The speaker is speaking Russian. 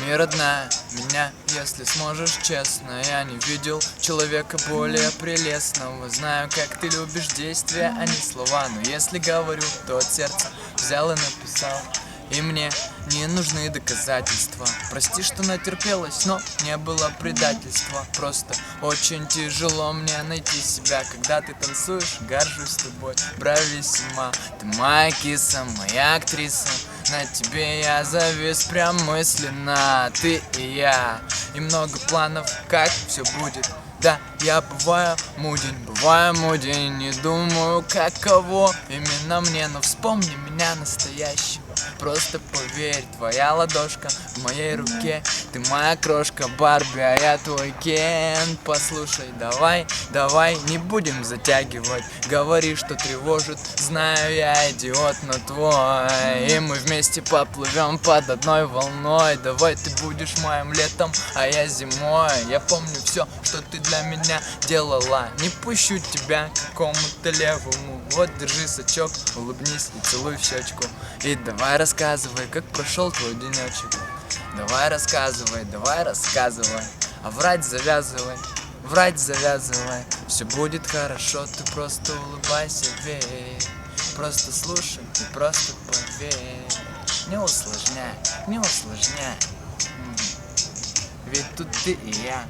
Пойми, родная, меня, если сможешь честно. Я не видел человека более прелестного. Знаю, как ты любишь действия, а не слова. Но если говорю, то от сердца взял и написал. И мне не нужны доказательства. Прости, что натерпелась, но не было предательства. Просто очень тяжело мне найти себя. Когда ты танцуешь, горжусь тобой, брависсимо. Ты моя киса, моя актриса. На тебе я завис прям мысленно. Ты и я, и много планов, как все будет. Да, я бываю мудень, не думаю, каково именно мне. Но вспомни меня настоящего, просто поверь, твоя ладошка в моей руке. Ты моя крошка Барби, а я твой Кен. Послушай, давай, не будем затягивать. Говори, что тревожит, знаю, я идиот, но твой. И мы вместе поплывем под одной волной. Давай, ты будешь моим летом, а я зимой. Я помню все, что ты для меня делала. Не пущу тебя к какому-то левому. Вот, держи сачок, улыбнись и целуй в щечку. И давай рассказывай, как прошел твой денечек. Давай рассказывай, а врать завязывай, все будет хорошо, ты просто улыбайся, верь. Просто слушай и просто поверь. Не усложняй, ведь тут ты и я.